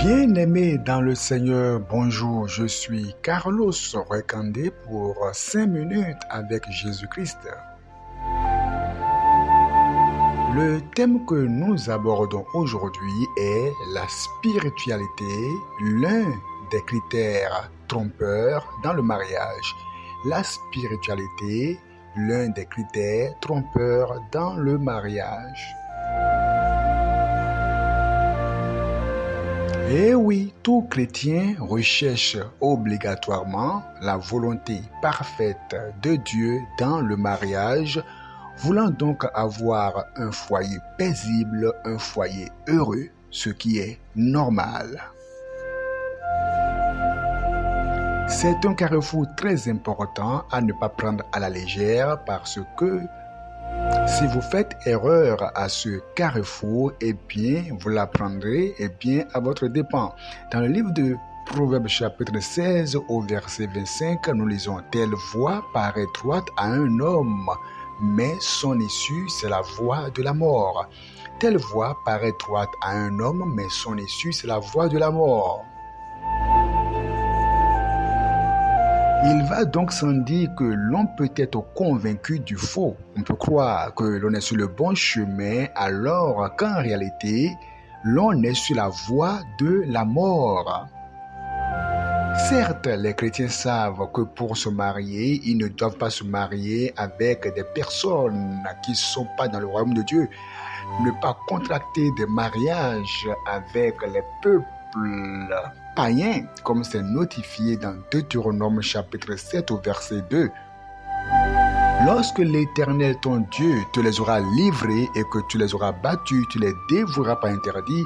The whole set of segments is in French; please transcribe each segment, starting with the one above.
Bien-aimés dans le Seigneur, bonjour, je suis Carlos Recandé pour 5 minutes avec Jésus-Christ. Le thème que nous abordons aujourd'hui est la spiritualité, l'un des critères trompeurs dans le mariage. La spiritualité, l'un des critères trompeurs dans le mariage. Et oui, tout chrétien recherche obligatoirement la volonté parfaite de Dieu dans le mariage, voulant donc avoir un foyer paisible, un foyer heureux, ce qui est normal. C'est un carrefour très important à ne pas prendre à la légère parce que si vous faites erreur à ce carrefour, vous l'apprendrez à votre dépens. Dans le livre de Proverbes chapitre 16 au verset 25, nous lisons « Telle voie paraît droite à un homme, mais son issue, c'est la voie de la mort. » Telle voie paraît droite à un homme, mais son issue, c'est la voie de la mort. Il va donc sans dire que l'on peut être convaincu du faux. On peut croire que l'on est sur le bon chemin alors qu'en réalité, l'on est sur la voie de la mort. Certes, les chrétiens savent que pour se marier, ils ne doivent pas se marier avec des personnes qui ne sont pas dans le royaume de Dieu. Ne pas contracter des mariages avec les peuples païens, comme c'est notifié dans Deutéronome chapitre 7 au verset 2. Lorsque l'Éternel ton Dieu te les aura livrés et que tu les auras battus, tu les dévoueras par interdit,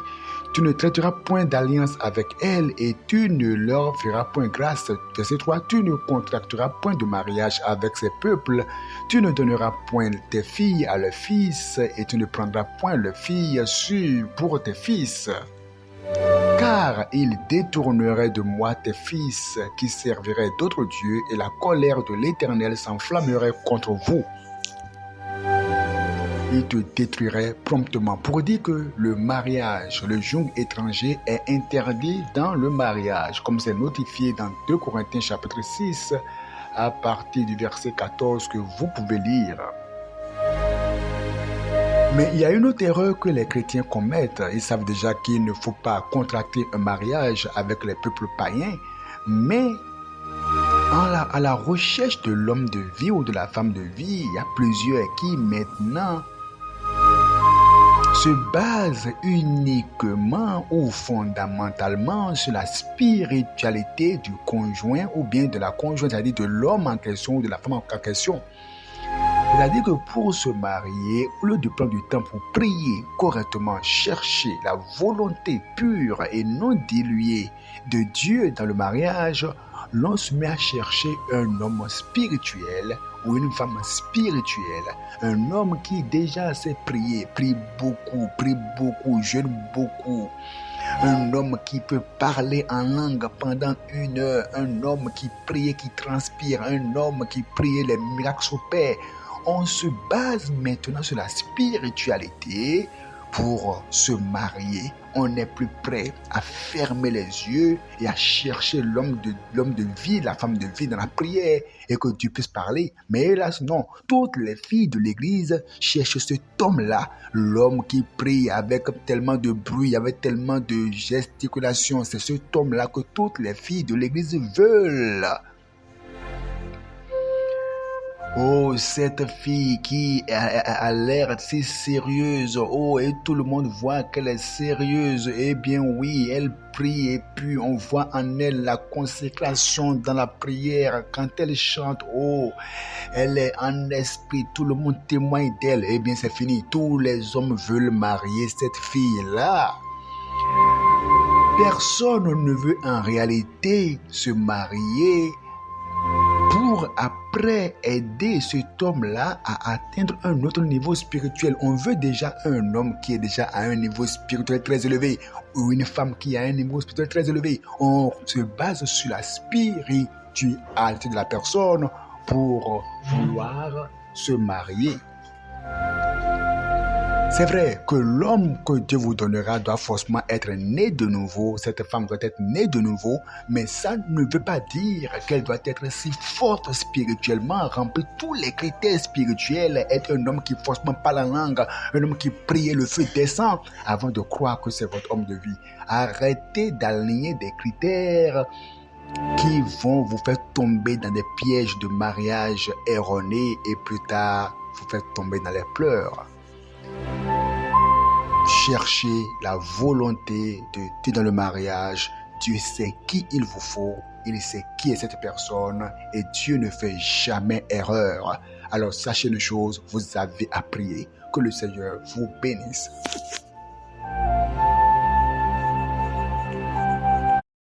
tu ne traiteras point d'alliance avec elles et tu ne leur feras point grâce. Verset 3, tu ne contracteras point de mariage avec ces peuples, tu ne donneras point tes filles à leurs fils et tu ne prendras point leurs filles pour tes fils. Car ils détourneraient de moi tes fils qui serviraient d'autres dieux et la colère de l'Éternel s'enflammerait contre vous. Il te détruirait promptement. Pour dire que le mariage, le joug étranger est interdit dans le mariage, comme c'est notifié dans 2 Corinthiens chapitre 6 à partir du verset 14 que vous pouvez lire. Mais il y a une autre erreur que les chrétiens commettent. Ils savent déjà qu'il ne faut pas contracter un mariage avec les peuples païens, mais à la recherche de l'homme de vie ou de la femme de vie, il y a plusieurs qui maintenant se basent uniquement ou fondamentalement sur la spiritualité du conjoint ou bien de la conjointe, c'est-à-dire de l'homme en question ou de la femme en question. C'est-à-dire que pour se marier, au lieu de prendre du temps pour prier correctement, chercher la volonté pure et non diluée de Dieu dans le mariage, l'on se met à chercher un homme spirituel ou une femme spirituelle, un homme qui déjà sait prier, prie beaucoup, jeûne beaucoup. Un homme qui peut parler en langue pendant 1 heure, un homme qui prie, qui transpire, un homme qui prie, les miracles s'opèrent. On se base maintenant sur la spiritualité pour se marier. On n'est plus prêt à fermer les yeux et à chercher l'homme de vie, la femme de vie dans la prière et que Dieu puisse parler. Mais hélas, non. Toutes les filles de l'église cherchent cet homme-là, l'homme qui prie avec tellement de bruit, avec tellement de gesticulation. C'est cet homme-là que toutes les filles de l'église veulent. Oh, cette fille qui a l'air si sérieuse. Oh, et tout le monde voit qu'elle est sérieuse. Eh bien oui, elle prie et puis on voit en elle la consécration dans la prière. Quand elle chante, oh, elle est en esprit. Tout le monde témoigne d'elle. Eh bien c'est fini. Tous les hommes veulent marier cette fille-là. Personne ne veut en réalité se marier pour après aider cet homme-là à atteindre un autre niveau spirituel. On veut déjà un homme qui est déjà à un niveau spirituel très élevé ou une femme qui a un niveau spirituel très élevé. On se base sur la spiritualité de la personne pour vouloir se marier. C'est vrai que l'homme que Dieu vous donnera doit forcément être né de nouveau, cette femme doit être née de nouveau, mais ça ne veut pas dire qu'elle doit être si forte spirituellement, remplir tous les critères spirituels, être un homme qui forcément parle en langue, un homme qui prie et le feu descend, avant de croire que c'est votre homme de vie. Arrêtez d'aligner des critères qui vont vous faire tomber dans des pièges de mariage erronés et plus tard vous faire tomber dans les pleurs. Cherchez la volonté de Dieu dans le mariage. Dieu sait qui il vous faut, il sait qui est cette personne et Dieu ne fait jamais erreur. Alors sachez une chose, vous avez à prier. Que le Seigneur vous bénisse.